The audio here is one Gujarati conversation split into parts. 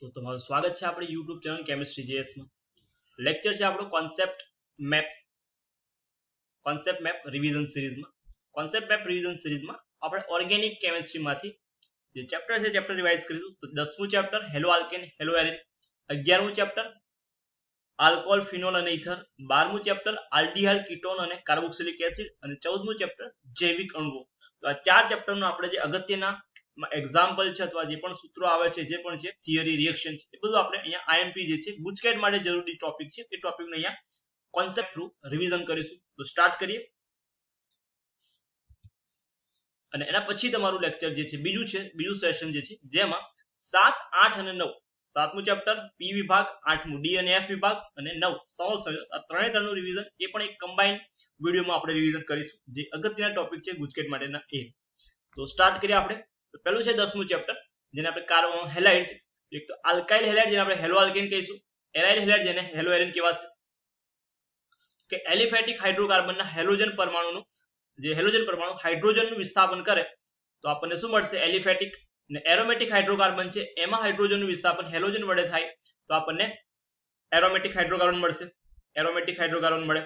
તો તમારું સ્વાગત છે આપણી YouTube ચેનલ કેમિસ્ટ્રી જેએસ માં. લેક્ચર છે આપણો કોન્સેપ્ટ મેપ રિવિઝન સિરીઝમાં. કોન્સેપ્ટ મેપ રિવિઝન સિરીઝમાં આપણે ઓર્ગેનિક કેમિસ્ટ્રીમાંથી જે ચેપ્ટર છે ચેપ્ટર રિવાઇઝ કરીશું. તો 10મું chapter haloalkane haloarene, 11મું ચેપ્ટર આલ્કોહોલ ફિનોલ અને ઇથર, 12મું ચેપ્ટર આલ્ડીહાઇડ કીટોન અને કાર્બોક્સિલિક એસિડ અને 14મું ચેપ્ટર જૈવિક અણુઓ. તો આ ચાર ચેપ્ટરનો આપણે જે અગત્યના એક્ઝામ્પલ છે અથવા જે પણ સૂત્રો આવે છે, જે પણ છે થિયરી રિએક્શન છે, એ બધું આપણે અહીંયા આઈએમપી જે છે ગુજકેટ માટે જરૂરી ટોપિક છે, એ ટોપિકને અહીંયા કોન્સેપ્ટ થ્રુ રિવિઝન કરીશું. તો સ્ટાર્ટ કરીએ. અને એના પછી તમારું લેક્ચર જે છે બીજું સેશન જે છે જેમાં 7, 8 અને 9, 7મું ચેપ્ટર પી વિભાગ, 8મું ડી અને એફ વિભાગ અને 9 સોલ્વ આ ત્રણનું રિવિઝન એ પણ એક કમ્બાઇન્ડ વિડીયોમાં આપણે રિવિઝન કરીશું, જે અગત્યના ટોપિક છે ગુજકેટ માટેના એ. તો સ્ટાર્ટ કરીએ આપણે. પહેલું છે 10મું ચેપ્ટર, જેને આપણે કાર્બન હેલાઇડ છે. એક તો આલ્કાઇલ હેલાઇડ જેને આપણે હેલો આલ્કેન કહીશું, એરાઇલ હેલાઇડ જેને હેલો એરિન કહેવાશે. કે એલિફેટિક હાઇડ્રોકાર્બનના હેલોજન પરમાણુનું જે હેલોજન પરમાણુ હાઇડ્રોજનનું વિસ્થાપન કરે તો આપણને શું મળશે? એલિફેટિક. અને એરોમેટિક હાઇડ્રોકાર્બન છે એમાં હાઇડ્રોજનનું વિસ્થાપન હેલોજન વડે થાય તો આપણને એરોમેટિક હાઇડ્રોકાર્બન મળશે. એરોમેટિક હાઇડ્રોકાર્બન મળે.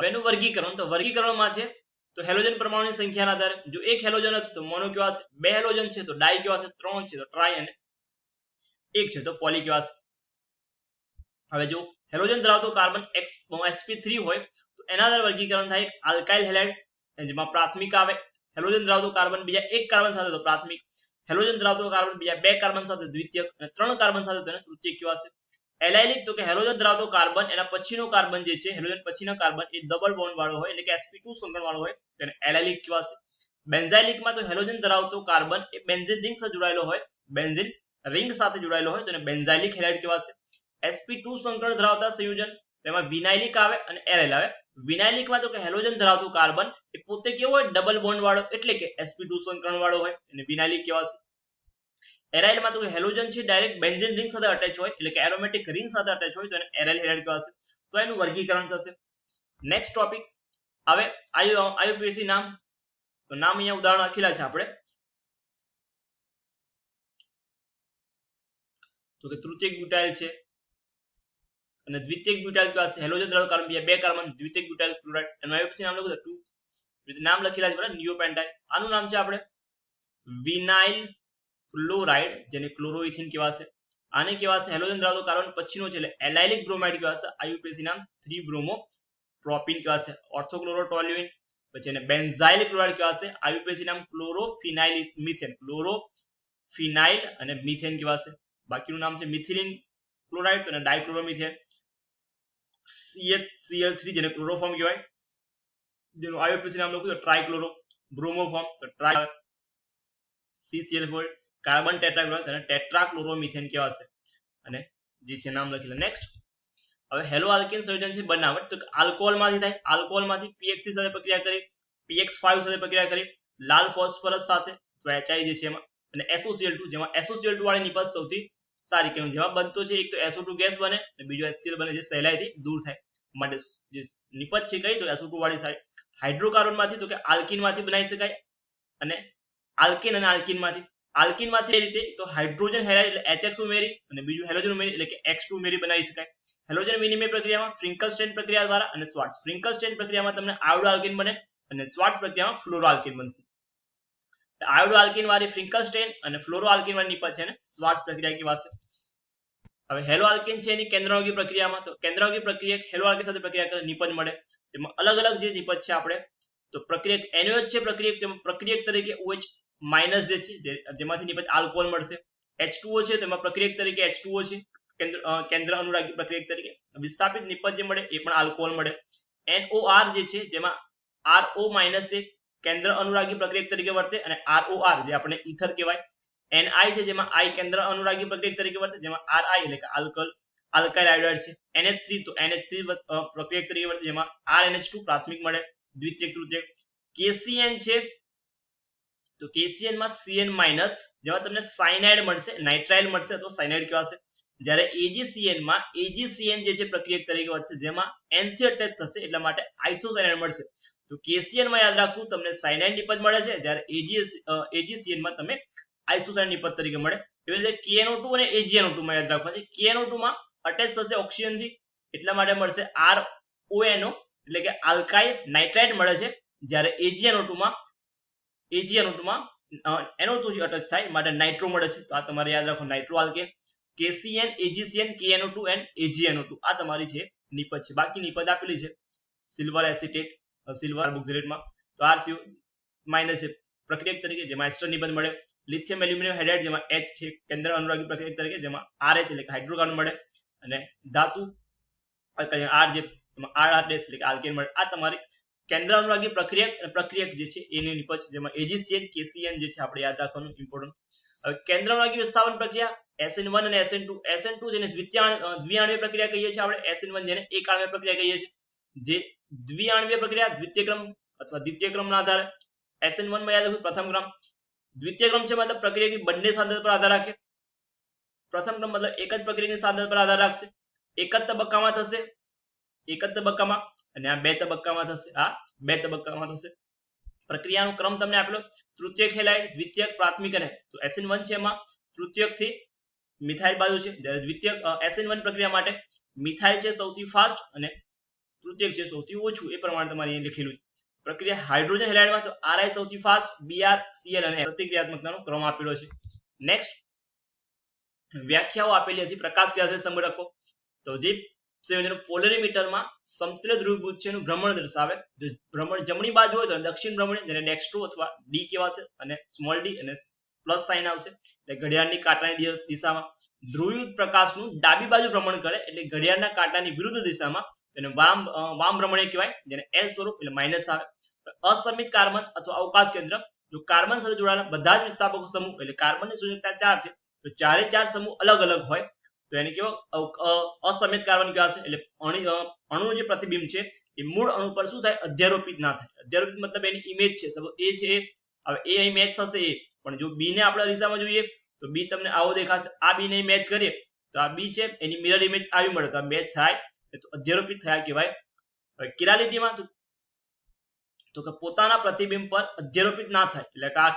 એનું વર્ગીકરણ, તો વર્ગીકરણમાં છે તો હેલોજન પરમાણુની સંખ્યાના આધારે જો એક હેલોજન હશે તો મોનો કહેવાશે, બે હેલોજન છે તો ડાઈ કહેવાશે, ત્રણ છે તો ટ્રાઈ અને એક છે તો પોલી કહેવાશે. હવે જો હેલોજન ધરાવતો કાર્બન sp3 હોય તો એના આધારે વર્ગીકરણ થાય આલ્કાઇલ હેલાઇડ, જેમાં પ્રાથમિક આવે. હેલોજન ધરાવતો કાર્બન બીજા એક કાર્બન સાથે તો પ્રાથમિક, હેલોજન ધરાવતો કાર્બન બીજા બે કાર્બન સાથે દ્વિતીયક અને ત્રણ કાર્બન સાથે તેને તૃતીયક કહેવાશે. એલાઇલિક તો કે હેલોજન ધરાવતો કાર્બન એના પછીનો કાર્બન જે છે હેલોજન પછીનો કાર્બન એ ડબલ બોન્ડ વાળો હોય એટલે કે sp2 સંકરણ વાળો હોય તેને એલાઇલિક કહેવાશે. બેન્ઝાઇલિકમાં તો હેલોજન ધરાવતો કાર્બન એ બેન્ઝીન રિંગ સાથે જોડાયેલો હોય, બેન્ઝીન રિંગ સાથે જોડાયેલો હોય તેને બેન્ઝાઇલિક હેલાઇડ કહેવાશે. sp2 સંકરણ ધરાવતા સંયોજન તેમાં વિનાઇલિક આવે અને એરાઇલ આવે. વિનાઇલિકમાં તો કે હેલોજન ધરાવતો કાર્બન એ પોતે કેવો હોય? ડબલ બોન્ડ વાળો એટલે કે sp2 સંકરણ વાળો હોય એને વિનાઇલિક કહેવાશે. એરાઇલમાં તો હેલોજન છે ડાયરેક્ટ બેન્ઝીન રિંગ સાથે અટેચ હોય એટલે કે એરોમેટિક રિંગ સાથે અટેચ હોય તો એને એરાઇલ હેલાઇડ કહેવાશે. તો એનું વર્ગીકરણ થશે. નેક્સ્ટ ટોપિક હવે આઈયુપીએસી નામ, તો નામ અહીંયા ઉદાહરણ લખેલા છે આપણે. તો કે તૃતીયક બ્યુટાઇલ છે અને દ્વિતીયક બ્યુટાઇલ કહેવાશે. હેલોજન ધરાવતો કાર્બન બીજા બે કાર્બન દ્વિતીયક બ્યુટાઇલ ક્લોરાઇડ, એનું આઈયુપીએસી નામ લખો તો 2 નામ લખેલા છે બરાબર. નિયોપેન્ટાઇલ, આનું નામ છે આપણે વિનાઇલ ક્લોરાઇડ જેને ક્લોરોઇથિન કહેવાશે. આને કહેવાશે હેલોજન ધરાવતો કાર્બન પછીનો છે એટલે એલાઇલિક બ્રોમાઇડ કહેવાશે. આઈયુપીએસી નામ 3 બ્રોમો પ્રોપીન કહેવાશે. ઓર્થોક્લોરોટોલ્યુઇન, પછી એને બેન્ઝાઇલ ક્લોરાઇડ કહેવાશે. આઈયુપીએસી નામ ક્લોરોફિનાઇલ મિથેન, ક્લોરોફિનાઇલ અને મિથેન કહેવાશે. બાકીનું નામ છે મિથિલિન ક્લોરાઇડ અને ડાઇક્લોરોમિથેન. CH3 જેને ક્લોરોફોર્મ કહેવાય, જેનું આઈયુપીએસી નામ લખું તો ટ્રાઇક્લોરો બ્રોમોફોર્મ, તો ટ્રાઈ CCl4 કાર્બન ટેટ્રાક્લોરાઇડ અને ટેટ્રાક્લોરોમિથેન કહેવાશે. અને જે છે નામ લખેલા. નેક્સ્ટ હવે હેલો આલ્કેન સંયોજન છે બનાવટ, તો આલ્કોહોલમાંથી થાય. આલ્કોહોલમાંથી PX3 સાથે પ્રક્રિયા કરી, PX5 સાથે પ્રક્રિયા કરી, લાલ ફોસ્ફરસ સાથે HI જે છે એમાં, અને SOCl2 જેમાં SOCl2 વાળી નિપજ સૌથી સારી કેમ જેમાં બનતો છે એક તો SO2 ગેસ બને અને બીજો HCl બને જે સહેલાઈથી દૂર થાય માટે જે નિપજ છે કઈ તો SO2 વાળી સારી. હાઇડ્રોકાર્બનમાંથી તો કે આલ્કીનમાંથી બનાવી શકાય અને આલ્કેન અને આલ્કીનમાંથી એ રીતે તો હાઇડ્રોજન હેલાઇડ એટલે HX ઉમેરી અને બીજું હેલોજન ઉમેરી એટલે કે X2 ઉમેરી બનાવી શકાય. હેલોજન વિનિમય પ્રક્રિયામાં ફ્રિન્કલસ્ટેન પ્રક્રિયા દ્વારા અને સ્વાર્ટ્ઝ ફ્રિન્કલસ્ટેન પ્રક્રિયામાં તમને આયોડો આલ્કેન બને અને સ્વાર્ટ્ઝ પ્રક્રિયામાં ફ્લોરો આલ્કેન બનશે. આયોડો આલ્કેન વાળી ફ્રિન્કલસ્ટેન અને ફ્લોરો આલ્કેન વાળી નિપજ છે ને સ્વાર્ટ્ઝ પ્રક્રિયા કહેવાશે. હવે હેલો આલ્કેન છે એની કેન્દ્રાણુકીય પ્રક્રિયામાં, તો કેન્દ્રાણુકીય પ્રક્રિયા હેલો આલ્કેન સાથે પ્રક્રિયા કરે નિપજ મળે. તેમાં અલગ અલગ જે નિપજ છે આપણે તો પ્રક્રિયક NaOH છે પ્રક્રિયક તરીકે OH માઇનસ જે છે જેમાંથી નિપજ આલ્કોહોલ મળશે. H2O છે તેમાં પ્રક્રિયક તરીકે H2O છે કેન્દ્ર અનુરાગી પ્રક્રિયક તરીકે. વિસ્થાપિત નિપજ જે મળે એ પણ આલ્કોહોલ મળે. NOR જે છે જેમાં RO માઇનસ છે કેન્દ્ર અનુરાગી પ્રક્રિયક તરીકે વર્તે અને ROR જે આપણે ઈથર કહેવાય. NI છે જેમાં I કેન્દ્ર અનુરાગી પ્રક્રિયક તરીકે વર્તે જેમાં RI એટલે કે આલ્કાઇલ આયોડાઇડ છે. NH3 તો NH3 પ્રક્રિયક તરીકે વર્તે જેમાં RNH2 પ્રાથમિક મળે દ્વિતીયક તૃતીયક. KCN છે તો KCN માં CN- જેમાં તમને સાયનાઇડ મળશે, નાઇટ્રાઇલ મળશે અથવા સાયનાઇડ કહેવાશે. જ્યારે AgCN માં AgCN જે છે પ્રક્રિયક તરીકે વર્તશે, જેમાં N થી અટેચ થશે એટલા માટે આઇસોસાયનાઇડ મળશે. તો KCN માં યાદ રાખવું તમને સાયનાઇડ નિપજ મળે છે, જ્યારે AgCN માં તમે આઇસોસાયનાઇડ નિપજ તરીકે મળે. એવી રીતે KNO2 અને AgNO2 માં યાદ રાખવા છે, KNO2 માં અટેચ થશે ઓક્સિજન થી એટલા માટે મળશે RONO એટલે કે આલ્કાઇલ નાઇટ્રાઇટ મળે છે, જ્યારે AgNO2 માં NO2 થી અટેચ થાય માટે નાઇટ્રો મળે છે. તો આ તમારે યાદ રાખો nitro alkane. KCN, AgCN, KNO2 and AgNO2 આ તમારી છે નિપજ છે. બાકી નિપજ આપેલી છે સિલ્વર એસિટેટ, સિલ્વર કાર્બોક્સિલેટ માં તો RCO માઇનસ છે પ્રક્રિયક તરીકે, જેમાં એસ્ટર નિબંધ મળે. લિથિયમ એલ્યુમિનિયમ હાઇડ્રાઇડ જેમાં H છે કેન્દ્ર અનુરાગી પ્રક્રિયક તરીકે, જેમાં RH એટલે કે હાઇડ્રોકાર્બન મળે, અને ધાતુ R જે RR એટલે કે આલ્કેન મળે. આ તમારી કેન્દ્ર અનુરાગી પ્રક્રિયક જે છે એની નિપજ, જેમાં AgCN, KCN જે છે આપણે યાદ રાખવાનું ઇમ્પોર્ટન્ટ. હવે કેન્દ્ર અનુરાગી વિસ્થાપન પ્રક્રિયા SN1 અને SN2 જેને દ્વિઆણ્વીય પ્રક્રિયા કહીએ છીએ આપણે, SN1 જેને એક આણ્વીય પ્રક્રિયા કહીએ છીએ. જે દ્વિઆણ્વીય પ્રક્રિયા દ્વિતીય ક્રમ અથવા દ્વિતીય ક્રમના આધારે, SN1 માં યાદ રાખવું પ્રથમ ક્રમ, દ્વિતીય ક્રમ છે મતલબ પ્રક્રિયાની બંને સાંદ્રતા પર આધાર રાખે, પ્રથમ ક્રમ મતલબ એક જ પ્રક્રિયાની સાંદ્રતા પર આધાર રાખશે, એક જ તબક્કામાં થશે, એક જ તબક્કામાં, અને આ બે તબક્કામાં થશે, આ બે તબક્કામાં થશે. પ્રક્રિયાનો ક્રમ તમને આપેલો તૃતીયક હેલાઇડ, દ્વિતીયક, પ્રાથમિક, અને તો SN1 છે એમાં તૃતીયક થી મિથાઇલ બાજુ છે, જ્યારે દ્વિતીયક SN1 પ્રક્રિયા માટે મિથાઇલ છે સૌથી ફાસ્ટ અને તૃતીયક છે સૌથી ઓછું, એ પ્રમાણે તમારે અહીં લખેલું છે. પ્રક્રિયા હાઇડ્રોજન હેલાઇડમાં તો RI સૌથી ફાસ્ટ, BR, CL અને પ્રતિક્રિયાત્મકતાનો ક્રમ આપેલો છે. નેક્સ્ટ વ્યાખ્યાઓ આપેલી હતી પ્રકાશ ક્રિયાશીલ સંગઠકો. તો જે સંયોજનો પોલેરીમીટરમાં સમતુલ્ય ધ્રુવીભૂત છે એનું ભ્રમણ દર્શાવે. જો ભ્રમણ જમણી બાજુ હોય તો દક્ષિણ ભ્રમણી, જેને ડેક્સ્ટ્રો અથવા ડી કહેવાશે, અને સ્મોલ ડી અને પ્લસ સાઇન આવશે એટલે ઘડિયાળની કાંટાની દિશામાં. ધ્રુવીભૂત પ્રકાશનું ડાબી બાજુ ભ્રમણ કરે એટલે ઘડિયાળના કાંટાની વિરુદ્ધ દિશામાં તેને વામ ભ્રમણીય કહેવાય, જેને L સ્વરૂપ એટલે માઇનસ આવે. અસમિત કાર્બન અથવા અવકાશ કેન્દ્ર, જો કાર્બન સાથે જોડાયેલા બધા જ વિસ્થાપકો સમૂહ એટલે કાર્બનની સંયોજકતા 4 છે તો ચારે ચાર સમૂહ અલગ અલગ હોય તો એને કેવો અસમિત કાર્બન કહેવાશે. એટલે અણુનું જે પ્રતિબિંબ છે એ મૂળ અણુ પર શું થાય, અધ્યારોપિત ના થાય. અધ્યારોપિત મતલબ એની ઇમેજ છે, સપોઝ A છે, હવે A અહીં મેચ થશે A, પણ જો B ને આપણે અરીસામાં જોઈએ તો B તમને આવો દેખાશે. આ B ને મેચ કરીએ તો આ B છે એની મિરર ઇમેજ આવી મળે તો આ મેચ થાય તો અધ્યારોપિત થયા કહેવાય. હવે કિરાલિટીમાં તો કે પોતાના પ્રતિબિંબ પર અધ્યારોપિત ના થાય એટલે કે આ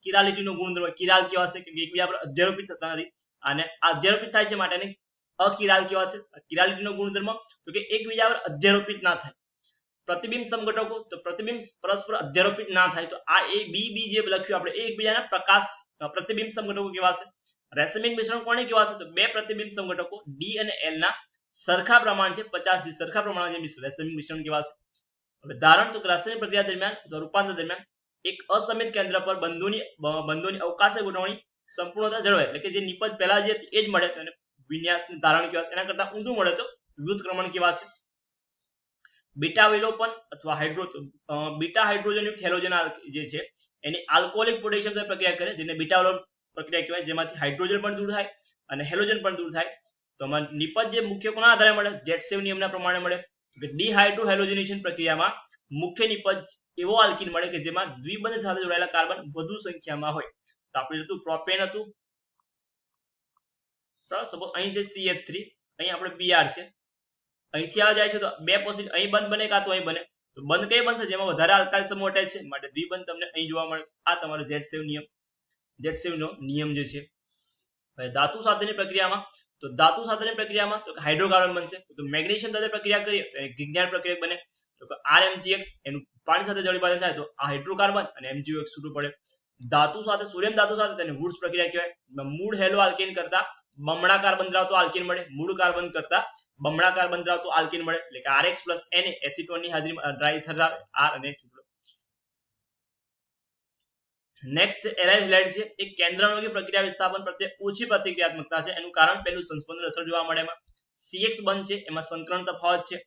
કિરાલિટીનો ગુણધર્મ કિરાલ કહેવાશે કે એકબીજા પર અધ્યારોપિત થતા નથી, અને આ અધ્યારોપિત થાય છે માટે એને અકિરાલ કહેવાશે. કિરાલિટીનો ગુણધર્મ તો કે એકબીજા પર અધ્યારોપિત ના થાય. પ્રતિબિંબ સમઘટકો, તો પ્રતિબિંબ પરસ્પર અધ્યારોપિત ના થાય તો આ A B B જે લખ્યું આપણે એ એકબીજાના પ્રકાશ પ્રતિબિંબ સમઘટકો કહેવાશે. રેસમિક મિશ્રણ કોને કહેવાશે, તો બે પ્રતિબિંબ સમઘટકો D અને L ના સરખા પ્રમાણ છે 50 સરખા પ્રમાણમાં જે રેસમિક મિશ્રણ કહેવાશે. હવે ધારણ, તો રાસાયણિક પ્રક્રિયા દરમિયાન અથવા રૂપાંતર દરમિયાન એક અસમિત કેન્દ્ર પર બંધોની અવકાશીય ગોઠવણી સંપૂર્ણતા જળવાય એટલે કે જે નિપજ પહેલા જે હતી એ જ મળે તો એને વિન્યાસનું ધારણ કહેવાશે. એના કરતા ઊંધું મળે તો વ્યુત્ક્રમણ કહેવાશે. બીટા વિલોપન અથવા બીટા હાઇડ્રોજનયુક્ત હેલોજન જે છે એની આલ્કોહોલિક પોટેશિયમ સાથે પ્રક્રિયા કરે જેને બીટા વિલોપન પ્રક્રિયા કહેવાય, જેમાંથી હાઇડ્રોજન પણ દૂર થાય અને હેલોજન પણ દૂર થાય. તો નિપજ જે મુખ્ય કોના આધારે મળે, જેટસેવ નિયમના પ્રમાણે મળે. ડિહાઇડ્રો હેલોજનેશન પ્રક્રિયામાં મુખ્ય નિપજ એવો આલ્કીન મળે કે જેમાં દ્વિબંધ સાથે જોડાયેલા કાર્બન વધુ સંખ્યામાં હોય. તો આપણે હતું પ્રોપેન હતું, સપોઝ અહીં છે CH3, અહીં આપણે Br છે, અહીંથી આ જાય છે તો બે પોઝિટિવ અહીં બંધ બને કાં તો અહીં બને, તો બંધ કઈ બનશે જેમાં વધારે આલ્કાઇલ સમૂહ અટેચ છે માટે દ્વિબંધ તમને અહીં જોવા મળે. આ તમારો જેટસેવ નો નિયમ જે છે. ધાતુ સાથેની પ્રક્રિયામાં, તો ધાતુ સાથેની પ્રક્રિયામાં તો હાઇડ્રોકાર્બન બનશે. તો મેગ્નેશિયમ સાથે પ્રક્રિયા કરીએ તો ગિગ્નાર પ્રક્રિયા બને તો RMgX એનું પાણી સાથે જળીબાંધન થાય તો આ હાઇડ્રોકાર્બન અને MgOX છૂટું પડે. ધાતુ સાથે સોડિયમ ધાતુ સાથે તેને વુડ્સ પ્રક્રિયા કહેવાય. મૂળ હેલો આલ્કેન કરતા બમણા કાર્બન ધરાવતો આલ્કેન મળે, મૂળ કાર્બન કરતા બમણા કાર્બન ધરાવતો આલ્કેન મળે એટલે કે RX + Na એસિટોનની હાજરીમાં ડ્રાય ધરાવે R અને છૂટો. નેક્સ્ટ એરાઇલ હેલાઇડ છે, એક કેન્દ્રાણુકીય પ્રક્રિયા વિસ્થાપન પ્રત્યે ઓછી પ્રતિક્રિયાત્મકતા છે. એનું કારણ પહેલું સંસ્પંદન અસર જોવા મળે એમાં CX બંધ છે એમાં સંકરણ તફાવત છે.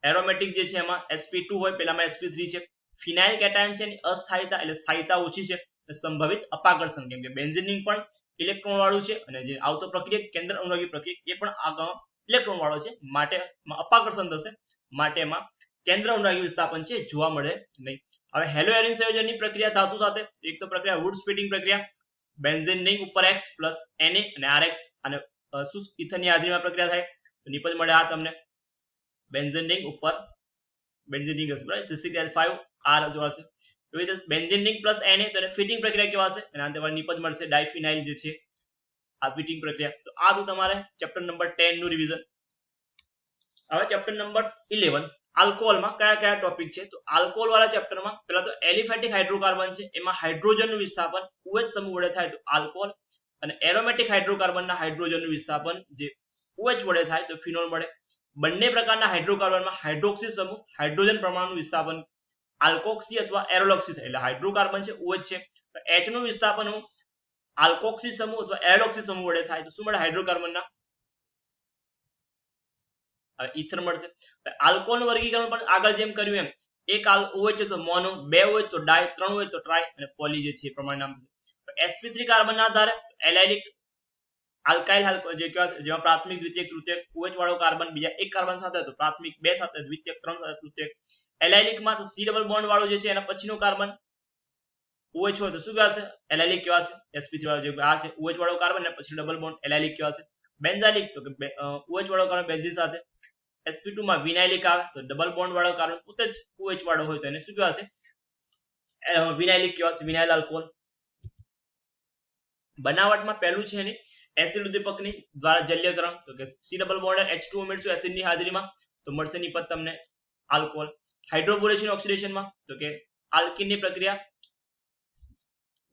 એરોમેટિક જે છે એમાં sp2 હોય પેલામાં sp3 છે. ફિનાઇલ કેટાયન છે એની અસ્થાયીતા એટલે સ્થાયીતા ઓછી છે. સંભવિત અપાકર્ષણ કેમ કે બેન્ઝીન પણ ઇલેક્ટ્રોન વાળું છે અને જે આવતો પ્રક્રિયક કેન્દ્ર અનુરાગી પ્રક્રિયક એ પણ ઇલેક્ટ્રોન વાળો છે માટે અપાકર્ષણ થશે માટે એમાં કેન્દ્ર અનુરાગી વિસ્થાપન છે જોવા મળે નહીં. હવે હેલો એરિન સંયોજનની પ્રક્રિયા ધાતુ સાથે, એક તો પ્રક્રિયા વુડ સ્પ્લિટિંગ પ્રક્રિયા બેન્ઝીન રિંગ ઉપર X + Na અને RX અને શું ઇથરની હાજરીમાં પ્રક્રિયા થાય તો નિપજ મળે આ તમને બેન્ઝીન રિંગ ઉપર બેન્ઝીન રિંગ હશે બરાબર C6H5 R જોવાશે એવી રીતે બેન્ઝીન રિંગ પ્લસ Na તો એને ફિટિંગ પ્રક્રિયા કેવા હશે અને અંતે નિપજ મળશે ડાયફિનાઇલ જે છે આ ફિટિંગ પ્રક્રિયા તો આ તો તમારે ચેપ્ટર નંબર 10 નું રિવિઝન હવે ચેપ્ટર નંબર 11 આલ્કોહોલમાં કયા કયા ટોપિક છે તો આલ્કોહોલ વાળા ચેપ્ટરમાં પહેલા તો એલિફેટિક હાઇડ્રોકાર્બન છે એમાં હાઇડ્રોજનનું વિસ્થાપન OH સમૂહ વડે થાય તો આલ્કોહોલ અને એરોમેટિક હાઇડ્રોકાર્બનના હાઇડ્રોજનનું વિસ્થાપન જે OH વડે થાય તો ફિનોલ મળે બંને પ્રકારના હાઇડ્રોકાર્બનમાં હાઇડ્રોક્સી સમૂહ હાઇડ્રોજન પરમાણુનું વિસ્થાપન આલ્કોક્સી અથવા એરોલોક્સી થાય એટલે હાઇડ્રોકાર્બન છે OH છે તો H નું વિસ્થાપન આલ્કોક્સી સમૂહ અથવા એરોલોક્સી સમૂહ વડે થાય તો શું મળે હાઇડ્રોકાર્બનના ઈથર મળશે આલ્કોહોલનું વર્ગીકરણ પણ આગળ જેમ કર્યું એમ એક OH છે તો મોનો બે OH તો ડાય ત્રણ OH તો ટ્રાય અને પોલી જે છે એ પ્રમાણે નામ થશે sp3 કાર્બનના આધારે એલાઇલિક આલ્કાઇલ જે જેમાં પ્રાથમિક દ્વિતીયક તૃતીયક OH વાળો કાર્બન બીજા એક કાર્બન સાથે તો પ્રાથમિક બે સાથે દ્વિતીયક ત્રણ સાથે તૃતીયક એલાઇલિકમાં તો C ડબલ બોન્ડ વાળો જે છે એના પછીનો કાર્બન OH હોય તો શું કહેવાશે એલાઇલિક કહેવાશે sp3 વાળો જે આ છે OH વાળો કાર્બન અને પછી ડબલ બોન્ડ એલાઇલિક કહેવાશે બેન્ઝાઇલિક તો કે OH વાળો કાર્બન બેન્ઝીન સાથે sp2 માં વિનાઇલિક આવે તો ડબલ બોન્ડ વાળો કાર્બન પોતે જ OH વાળો હોય તો એને શું કહેવાશે વિનાઇલિક કહેવાશે વિનાઇલ આલ્કોહોલ બનાવટમાં પહેલું છે એની એસિડ ઉદ્દીપકની દ્વારા જલ્યકરણ તો કે C ડબલ બોન્ડ H2O ઉમેરશું એસિડની હાજરીમાં તો મળશે નિપજ તમને આલ્કોહોલ હાઇડ્રોબોરેશન ઓક્સિડેશનમાં તો કે આલ્કીનની પ્રક્રિયા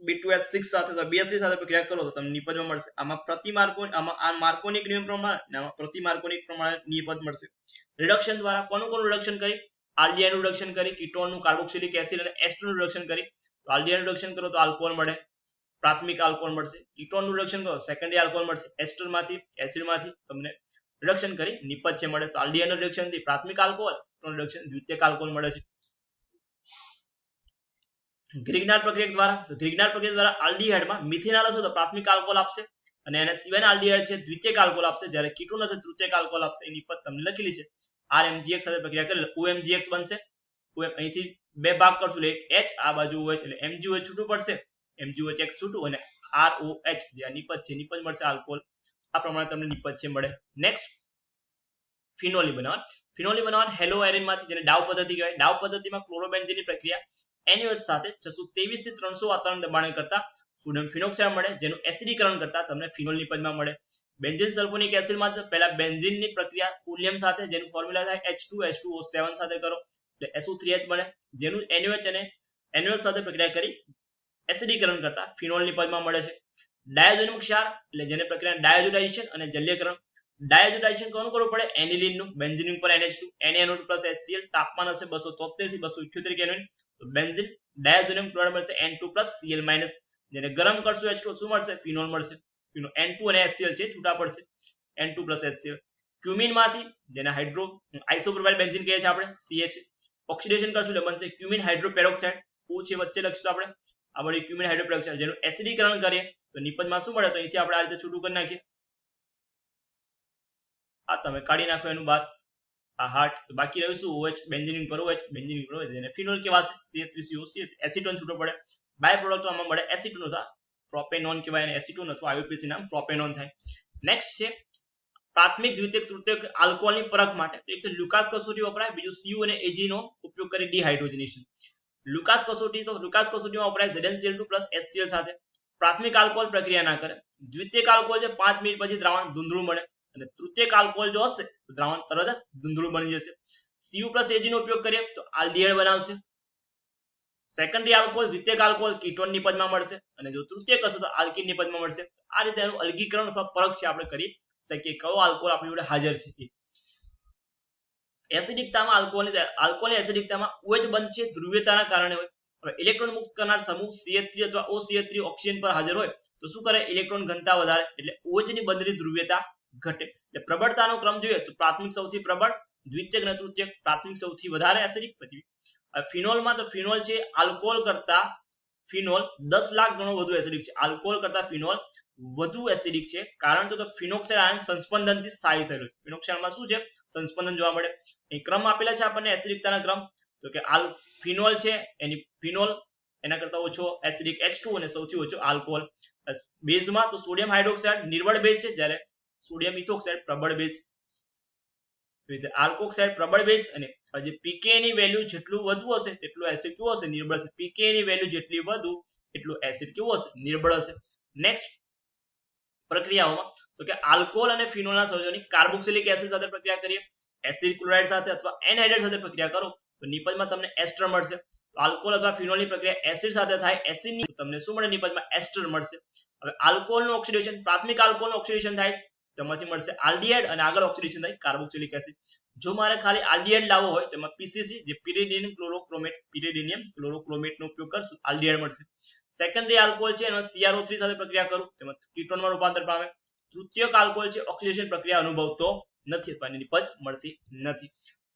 B2H6 સાથે અથવા BH3 સાથે પ્રક્રિયા કરો તો તમને નિપજમાં મળશે આમાં પ્રતિ માર્કોનિક નિયમ પ્રમાણે આમાં પ્રતિ માર્કોનિક પ્રમાણે નિપજ મળશે રિડક્શન દ્વારા કોનું રિડક્શન કરી આલ્ડીહાઇડ નું રિડક્શન કરી કીટોનનું કાર્બોક્સિલિક એસિડ અને એસ્ટર નું રિડક્શન કરી તો આલ્ડીહાઇડ રિડક્શન કરો તો આલ્કોહોલ મળે પ્રાથમિક આલ્કોહોલ મળશે કીટોનનું રિડક્શન કરો સેકન્ડરી આલ્કોહોલ મળશે એસ્ટરમાંથી એસિડમાંથી તમને રિડક્શન કરી નિપજ છે મળે તો આલ્ડીહાઇડ રિડક્શન થી પ્રાથમિક આલ્કોહોલ રિડક્શન દ્વિતીયક આલ્કોહોલ મળે છે ગ્રિગ્નાર્ડ પ્રક્રિયા દ્વારા તો ગ્રિગ્નાર્ડ પ્રક્રિયા દ્વારા આલ્ડીહાઇડમાં મિથેનોલ હશે તો પ્રાથમિક આલ્કોહોલ આપશે અને એના સિવાયના આલ્ડીહાઇડ છે દ્વિતીયક આલ્કોહોલ આપશે જ્યારે કીટોન હશે તૃતીયક આલ્કોહોલ આપશે એની પદ તમને લખેલી છે RMGX સાથે પ્રક્રિયા કરી OMGX બનશે અહીંથી બે ભાગ કરશું એટલે એક H આ બાજુ OH એટલે MgOH છૂટું પડશે MgOH છૂટું અને ROH જે આ નિપજ છે નિપજ મળશે આલ્કોહોલ આ પ્રમાણે તમને નિપજ છે મળે નેક્સ્ટ ફિનોલની બનાવટ હેલો એરિનમાંથી જેને ડાવ પદ્ધતિ કહેવાય ડાવ પદ્ધતિમાં ક્લોરોબેન્ઝીનની પ્રક્રિયા NaOH સાથે 623 થી 300 વાતાવરણ દબાણ કરતા સોડિયમ ફિનોક્સાઇડ મળે જેનું એસિડીકરણ કરતા તમને ફિનોલ નિપજમાં મળે બેન્ઝીન સલ્ફોનિક એસિડમાં પહેલા બેન્ઝીનની પ્રક્રિયા ઓલિયમ સાથે જેનું ફોર્મ્યુલા થાય H2H2O7 સાથે કરો એટલે SO3H મળે જેનું NaOH અને NaOH સાથે પ્રક્રિયા કરી એસિડીકરણ કરતા ફિનોલ નિપજમાં મળે છે ડાયઝોનિક ક્ષાર એટલે જેને પ્રક્રિયા ડાયઝોડાઇઝેશન અને જલ્યકરણ ડાયઝોડાઇઝેશન કોનું કરવું પડે એનિલિનનું બેન્ઝીન ઉપર NH2 NaNO2 HCl તાપમાન હશે 273 થી 278 કેલ્વિન તો બેન્ઝીન ડાયઝોનિયમ ક્લોરાઇડ મળશે N2 Cl- જેને ગરમ કરશું H2 શું મળશે ફિનોલ મળશે N2 અને HCl છે છૂટા પડશે N2 HCl ક્યુમિન માંથી જેને હાઇડ્રો આઇસોપ્રોપાઇલ બેન્ઝીન કહે છે આપણે CH ઓક્સિડેશન કરશું એટલે બનશે ક્યુમિન હાઇડ્રોપેરોક્સાઇડ O છે વચ્ચે લખીશું આપણે આ બધી ક્યુમિન હાઇડ્રોપેરોક્સાઇડ જેનું એસિડીકરણ કરીએ તો નિપજમાં શું મળે તો અહીંથી આપણે આ રીતે છૂટું કરી નાખીએ આ તમે કાઢી નાખો એનું બાદ આ હાર્ટ તો બાકી રહ્યું શું OH બેન્ઝીન પર OH બેન્ઝીન પર OH જેને ફિનોલ કહેવાશે CH3CO એસિટોન છૂટો પડે બાય પ્રોડક્ટ આમાં મળે એસિટોન અથવા પ્રોપેનોન કહેવાય અને એસિટોન અથવા IUPAC નામ પ્રોપેનોન થાય નેક્સ્ટ છે પ્રાથમિક દ્વિતીયક તૃતીયક આલ્કોહોલની પરખ માટે એક તો લુકાસ કસોટી વપરાય બીજું CU અને AG નો ઉપયોગ કરી ડિહાઇડ્રોજનેશન લુકાસ કસોટીમાં વપરાય ZnCl2 HCl સાથે પ્રાથમિક આલ્કોહોલ પ્રક્રિયા ના કરે દ્વિતીયક આલ્કોહોલ જે 5 મિનિટ પછી દ્રાવણ ધૂંધળું મળે અને તૃતીયક આલ્કોહોલ જો હશે તો દ્રાવણ તરત જ ધૂંધળું બની જશે CU AG નો ઉપયોગ કરીએ તો આલ્ડીહાઇડ બનાવશે સેકન્ડરી આલ્કોહોલ દ્વિતીયક આલ્કોહોલ કીટોન નિપજમાં મળશે અને જો તૃતીયક હશે તો આલ્કીન નિપજમાં મળશે આ રીતે એનું અલગીકરણ અથવા પરખ છે આપણે કરી શકીએ કયો આલ્કોહોલ આપણી જોડે હાજર છે એસિડિકતામાં આલ્કોહોલની એસિડિકતામાં OH બંધ છે ધ્રુવીયતાના કારણે હોય હવે ઇલેક્ટ્રોન મુક્ત કરનાર સમૂહ CH3 અથવા OCH3 ઓક્સિજન પર હાજર હોય તો શું કરે ઇલેક્ટ્રોન ઘનતા વધારે એટલે OH ની બંધની ધ્રુવીયતા ઘટે એટલે પ્રબળતાનો ક્રમ જોઈએ તો પ્રાથમિક સૌથી પ્રબળ દ્વિતીયક અને તૃતીયક પ્રાથમિક સૌથી વધારે એસિડિક પછી ફિનોલમાં તો ફિનોલ છે આલ્કોહોલ કરતા ફિનોલ 10 લાખ ગણો વધુ એસિડિક છે આલ્કોહોલ કરતા ફિનોલ વધુ એસિડિક છે કારણ તો કે ફિનોક્સાઇડ આયન સંસ્પંદનથી સ્થાયી થયેલું છે ફિનોક્સાઇડમાં શું છે સંસ્પંદન જોવા મળે એ ક્રમ આપેલા છે આપણને એસિડિકતાના ક્રમ તો કે ફિનોલ છે એની ફિનોલ એના કરતા ઓછો એસિડિક H2 અને સૌથી ઓછો આલ્કોહોલ બેઝમાં તો સોડિયમ હાઇડ્રોક્સાઇડ નિર્બળ બેઝ છે જ્યારે સોડિયમ ઇથોક્સાઇડ પ્રબળ બેઝ. આલ્કોક્સાઇડ પ્રબળ બેઝ અને જે pK ની વેલ્યુ જેટલું વધુ હશે તેટલું એસિડ કેવું હશે? નિર્બળ હશે. pK ની વેલ્યુ જેટલી વધુ એટલું એસિડ કેવું હશે? નિર્બળ હશે. નેક્સ્ટ પ્રક્રિયાઓમાં તો કે આલ્કોહોલ અને ફિનોલના સંયોજનની કાર્બોક્સિલિક એસિડ સાથે પ્રક્રિયા કરીએ, એસિડ ક્લોરાઇડ સાથે અથવા એનહાઇડ્રેટ સાથે પ્રક્રિયા કરો તો નિપજમાં તમને એસ્ટર મળશે. તો આલ્કોહોલ અથવા ફિનોલની પ્રક્રિયા એસિડ સાથે થાય, એસિડની તમને શું મળે? નિપજમાં એસ્ટર મળશે. હવે આલ્કોહોલનું ઓક્સિડેશન, પ્રાથમિક આલ્કોહોલનું ઓક્સિડેશન થાય તેમાંથી મળશે આલ્ડીહાઇડ અને આગળ ઓક્સિડેશન થાય કાર્બોક્સિલિક એસિડ. જો મારે ખાલી આલ્ડીહાઇડ લાવવો હોય તો એમાં પીસીસી જે પિરિડિનિયમ ક્લોરોક્રોમેટ નો ઉપયોગ કરશું, આલ્ડીહાઇડ મળશે. સેકન્ડરી આલ્કોહોલ છે એનો CrO3 સાથે પ્રક્રિયા કરું તેમાં કીટોનમાં રૂપાંતર પામે. તૃતીયક આલ્કોહોલ છે ઓક્સિડેશન પ્રક્રિયા અનુભવતો નથી અથવા નિપજ મળતી નથી.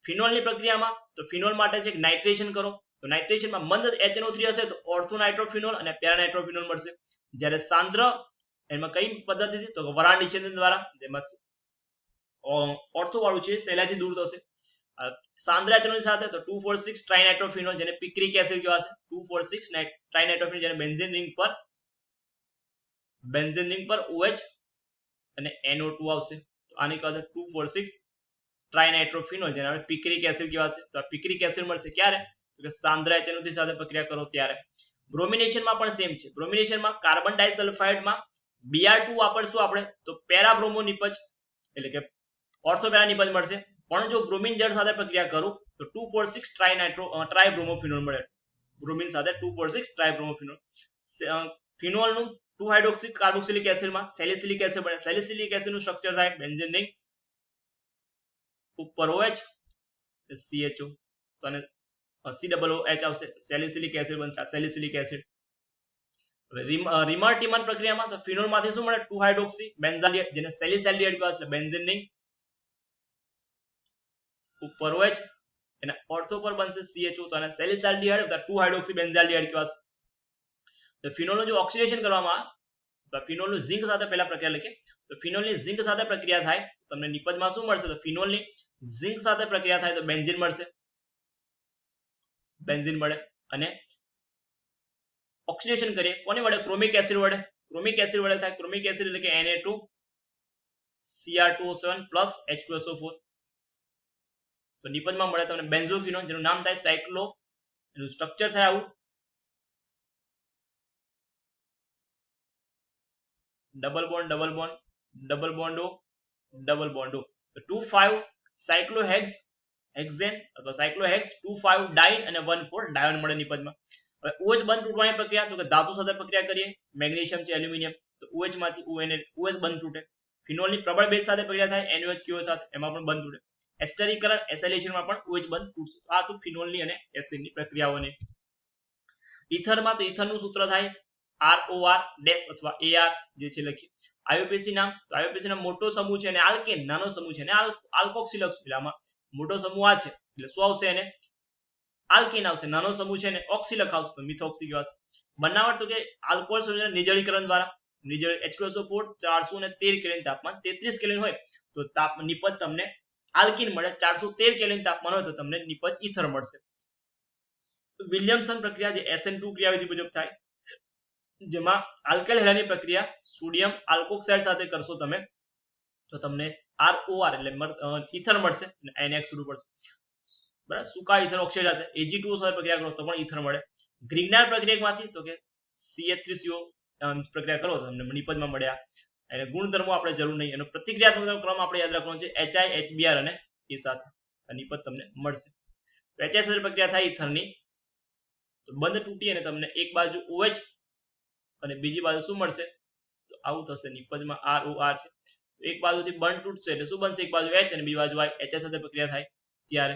ફિનોલની પ્રક્રિયામાં તો ફિનોલ માટે છે નાઇટ્રેશન કરો તો નાઇટ્રેશનમાં મંદ HNO3 હશે તો ઓર્થોનાઇટ્રોફિનોલ અને પેરાનાઇટ્રોફિનોલ મળશે. જ્યારે સાંદ્ર એમાં કઈ પદ્ધતિથી તો વરાળ નિષેધન દ્વારા, જેમાં ઓર્થો વાળું છે સહેલાઈથી દૂર થશે. સાંદ્ર HNO3 સાથે તો 2,4,6 ટ્રાઇનાઇટ્રોફિનોલ જેને પિક્રિક એસિડ કહેવાશે. 2,4,6 ટ્રાઇનાઇટ્રોફિનોલ જેને બેન્ઝીન રિંગ પર OH અને NO2 આવશે. તો આની કહેવાશે 2,4,6 ટ્રાઇનાઇટ્રોફિનોલ જેને આપણે પિક્રિક એસિડ કહેવાશે. તો આ પિક્રિક એસિડ મળશે ક્યારે? તો કે સાંદ્ર HNO3 સાથે પ્રક્રિયા કરો ત્યારે. બ્રોમિનેશનમાં પણ સેમ છે. બ્રોમિનેશનમાં કાર્બન ડાઇસલ્ફાઇડમાં Br2 વાપરશું આપણે તો પેરાબ્રોમો નિપજ એટલે કે ઓર્થોપેરા નિપજ મળશે. પણ જો બ્રોમિન જળ સાથે પ્રક્રિયા કરું તો 2,4,6 ટ્રાઇબ્રોમોફિનોલ મળે. બ્રોમિન સાથે 2,4,6 ટ્રાઇબ્રોમોફિનોલ. ફિનોલનું 2 હાઇડ્રોક્સી કાર્બોક્સિલિક એસિડમાં સેલિસિલિક એસિડ બને. સેલિસિલિક એસિડનું સ્ટ્રક્ચર થાય બેન્ઝીન રિંગ ઉપર OH CHO તો આને COOH આવશે. સેલિસિલિક એસિડ બનશે સેલિસિલિક એસિડ. રીમર ટીમન પ્રક્રિયામાં તો ફિનોલમાંથી શું મળે? 2 હાઇડ્રોક્સી બેન્ઝાલ્ડિહાઇડ જેને સેલિસાલ્ડિહાઇડ કહેવાય છે. બેન્ઝીન રિંગ ઉપર OH એના ઓર્થો પર બનશે CHO તો આને સેલિસાલ્ડિહાઇડ અથવા 2 હાઇડ્રોક્સી બેન્ઝાલ્ડિહાઇડ કહેવાય છે. તો ફિનોલનું જો ઓક્સિડેશન કરવામાં તો ફિનોલનું ઝિંક સાથે પહેલા પ્રક્રિયા લખીએ તો ફિનોલની ઝિંક સાથે પ્રક્રિયા થાય તો તમને નિપજમાં શું મળશે? તો ફિનોલની ઝિંક સાથે પ્રક્રિયા થાય તો બેન્ઝીન મળશે. બેન્ઝીન મળે. અને ઓક્સિડેશન કરીએ કોની વડે? ક્રોમિક એસિડ વડે. ક્રોમિક એસિડ વડે થાય ક્રોમિક એસિડ એટલે કે Na2Cr2O7 H2SO4 તો નિપજમાં મળે તમને બેન્ઝોફિનોલ જેનું નામ થાય સાયક્લો. એનું સ્ટ્રક્ચર થાય આવું double bond double bond double બોન્ડો ડબલ બોન્ડો. તો 2,5 સાયક્લોહેક્સ હેક્ઝેન અથવા સાયક્લોહેક્સ 2,5 ડાઇન અને 1,4 ડાયોન મળે નિપજમાં. હવે OH બંધ તૂટવાની પ્રક્રિયા તો કે ધાતુ સાથે પ્રક્રિયા કરીએ, મેગ્નેશિયમ છે એલ્યુમિનિયમ તો OH માંથી OH બંધ તૂટે. ફિનોલની પ્રબળ બેઝ સાથે પ્રક્રિયા થાય NaOH સાથે એમાં પણ બંધ તૂટે. એસ્ટરીકરણ એસાઇલેશનમાં પણ OH બંધ તૂટશે. આ તો ફિનોલની અને એસિડની પ્રક્રિયાઓને. ઇથરમાં તો ઇથરનું સૂત્ર થાય ROR ડેશ અથવા AR જે છે લખીએ. IUPAC નામ તો IUPAC નામ મોટો સમૂહ છે અને આલ્કેન નાનો સમૂહ છે અને આલ્કોક્સિલ એટલે આમાં મોટો સમૂહ આ છે એટલે શું આવશે? એને આલ્કેન આવશે. નાનો સમૂહ છે ને ઓક્સિલક આવશે તો મિથોક્સી કહેવાશે. બનાવટ તો કે આલ્કોહોલ સંયોજન નિજળીકરણ દ્વારા H2SO4 413 કેલ્વિન તાપમાન 33 કેલ્વિન હોય તો નિપજ તમને આલ્કીન મળે. 413 કેલ્વિન તાપમાન હોય તો તમને નિપજ ઈથર મળશે. વિલિયમસન પ્રક્રિયા જે SN2 ક્રિયાવિધિ મુજબ થાય જેમાં આલ્કેલ હેલાની પ્રક્રિયા સોડિયમ આલ્કોક્સાઇડ સાથે કરશો તમે તો તમને ROR એટલે ઈથર મળશે અને NX પડશે. બરાબર. સૂકા ઈથર ઓક્સાઇડ સાથે Ag2O સાથે પ્રક્રિયા કરો તો પણ ઈથર મળે. ગ્રિગ્નાર પ્રક્રિયામાંથી તો કે CH3CO પ્રક્રિયા કરો તો તમને નિપજમાં મળ્યા. અને ગુણધર્મો આપણે જરૂર નહીં. એનો પ્રતિક્રિયાત્મક ક્રમ આપણે યાદ રાખવાનો છે HI HBr અને એ સાથે નિપજ તમને મળશે. તો HI સાથે પ્રક્રિયા થાય ઈથરની તો બંધ તૂટી અને તમને એક બાજુ OH અને બીજી બાજુ શું મળશે? તો આવું થશે. નિપજમાં ROR છે તો એક બાજુથી બંધ તૂટશે એટલે શું બનશે? એક બાજુ H અને બીજી બાજુ I. HI સાથે પ્રક્રિયા થાય ત્યારે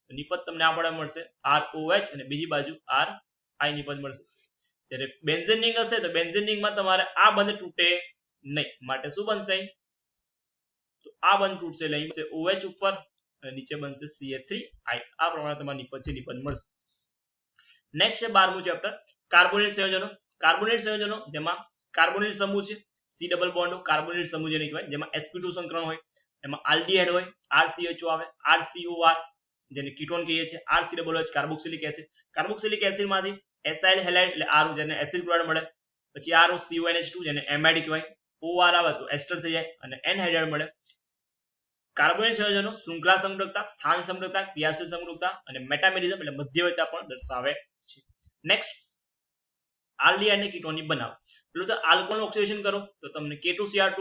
તો નિપજ તમને આ પડે મળશે ROH અને બીજી બાજુ RI નિપજ મળશે. જ્યારે બેન્ઝીન રિંગ હશે તો બેન્ઝીન રિંગમાં તમારે આ બંધ તૂટે નહીં માટે શું બનશે? તો આ બંધ તૂટશે એટલે અહીં બનશે OH ઉપર અને નીચે બનશે CH3I. આ પ્રમાણે તમારે નિપજ મળશે. નેક્સ્ટ છે 12મું ચેપ્ટર કાર્બોનેટ સંયોજનો. કાર્બોનેટ સંયોજનો જેમાં કાર્બોનિલ સમૂહ છે C ડબલ બોન્ડ કાર્બોનિલ સમૂહ જેને કહેવાય જેમાં sp2 સંકરણ હોય એમાં આલ્ડીહાઇડ હોય RCHO આવે RCOR જેને કીટોન કહીએ છીએ RCOOH કાર્બોક્સિલિક એસિડ. કાર્બોક્સિલિક એસિડમાંથી એસાઇલ હેલાઇડ એટલે R જેને એસિડ ક્લોરાઇડ મળે. પછી ROCONH2 જેને એમાઇડ કહેવાય. OR આવે તો એસ્ટર થઈ જાય અને એનહાઇડ્રાઇડ મળે. કાર્બોનેટ સંયોજનો શૃંખલા સમરૂપતા, સ્થાન સમરૂપતા, ક્રિયાશીલ સમરૂપતા અને મેટામેરિઝમ એટલે મધ્યવર્તીતા પણ દર્શાવે છે. નેક્સ્ટ આલ્ડીહાઇડ અને કીટોનની બનાવટ. પેલું તો આલ્કોહોલ ઓક્સિડેશન કરો તો તમને K2Cr2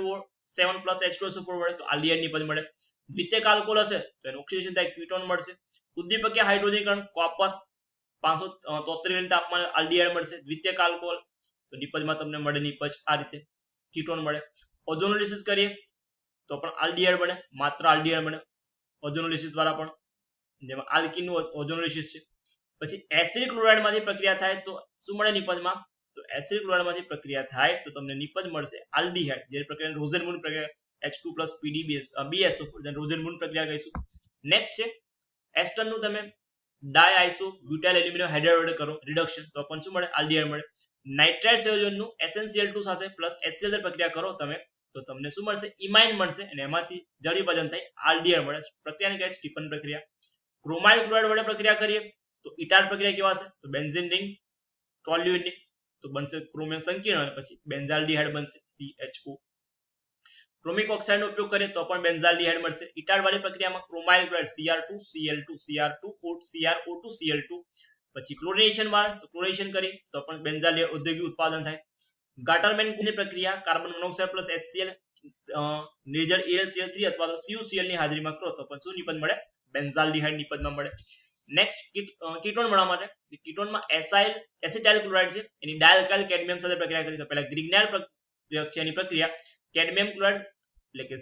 7 H2SO4 મળે તો આલ્ડીહાઇડ નિપજ મળે. દ્વિતીયક આલ્કોહોલ હશે તો એનું ઓક્સિડેશન થાય કીટોન મળશે. ઉદ્દીપકીય હાઇડ્રોજનીકરણ કોપર 573 તાપમાન આલ્ડીહાઇડ મળશે. દ્વિતીયક આલ્કોહોલ તો નિપજમાં તમને મળે નિપજ આ રીતે કીટોન મળે. ઓઝોનોલિસિસ કરીએ તો પણ આલ્ડીહાઇડ બને, માત્ર આલ્ડીહાઇડ બને ઓઝોનોલિસિસ દ્વારા પણ, જેમાં આલ્કીનનું ઓઝોનોલિસિસ છે. પછી એસિડ ક્લોરાઇડ માંથી પ્રક્રિયા થાય તો શું મળે નિપજમાં? તો એસિડ ક્લોરાઇડ માંથી પ્રક્રિયા થાય તો તમને નિપજ મળશે આલ્ડીહાઇડ, જે પ્રક્રિયા રોઝનમૂન પ્રક્રિયા H2 PDBSO4 જેને રોઝનમૂન પ્રક્રિયા કહીશું. નેક્સ્ટ છે એસ્ટર નું તમે ડાયઆઇસો બ્યુટાઇલ એલ્યુમિનિયમ હાઇડ્રાઇડ વડે કરો રિડક્શન તો પણ શું મળે? આલ્ડીહાઇડ મળે. નાઇટ્રાઇટ સંયોજનનું SnCl2 સાથે HCl પ્રક્રિયા કરો તમે તો તમને શું મળશે? ઇમાઇન મળશે અને એમાંથી જળ વિભાજન થઈ આલ્ડીહાઇડ મળે. પ્રક્રિયાને કહે સ્ટીફન પ્રક્રિયા. ક્રોમાઇલ ક્લોરાઇડ વડે પ્રક્રિયા કરીએ તો ઇટાર પ્રક્રિયા કેવા છે? તો બેન્ઝીન રિંગ ટોલ્યુઇન રિંગ તો બનશે ક્રોમિયમ સંકીર્ણ અને પછી બેન્ઝાલ્ડીહાઇડ બનશે CHO. ક્રોમિક ઓક્સાઇડનો ઉપયોગ કરીએ તો પણ બેન્ઝાલ્ડીહાઇડ મળશે. ઇટાર વાળી પ્રક્રિયામાં ક્રોમાઇલ chloride Cr2 Cl2 CrO2 Cl2 પછી ક્લોરિનેશન વાળા તો ક્લોરિનેશન કરીએ તો પણ બેન્ઝાલ્ડીહાઇડ ઔદ્યોગિક ઉત્પાદન થાય. ગાટરમેન ની પ્રક્રિયા કાર્બન મોનોક્સાઇડ HCl નિર્જળ AlCl3 અથવા તો CuCl ની હાજરીમાં કરો તો પણ શું નિપજ મળે? બેન્ઝાલ્ડીહાઇડ નિપજમાં મળે. નેક્સ્ટ કીટોન મળવા માટે કીટોનમાં એસિટાઇલ ક્લોરાઇડ છે એની ડાયલ્કાઇલ કેડમિયમ સાથે પ્રક્રિયા કરી તો પહેલા ગ્રિગ્નાર્ડ પ્રક્રિયાની પ્રક્રિયા કેડમિયમ ક્લોરાઇડ એટલે કે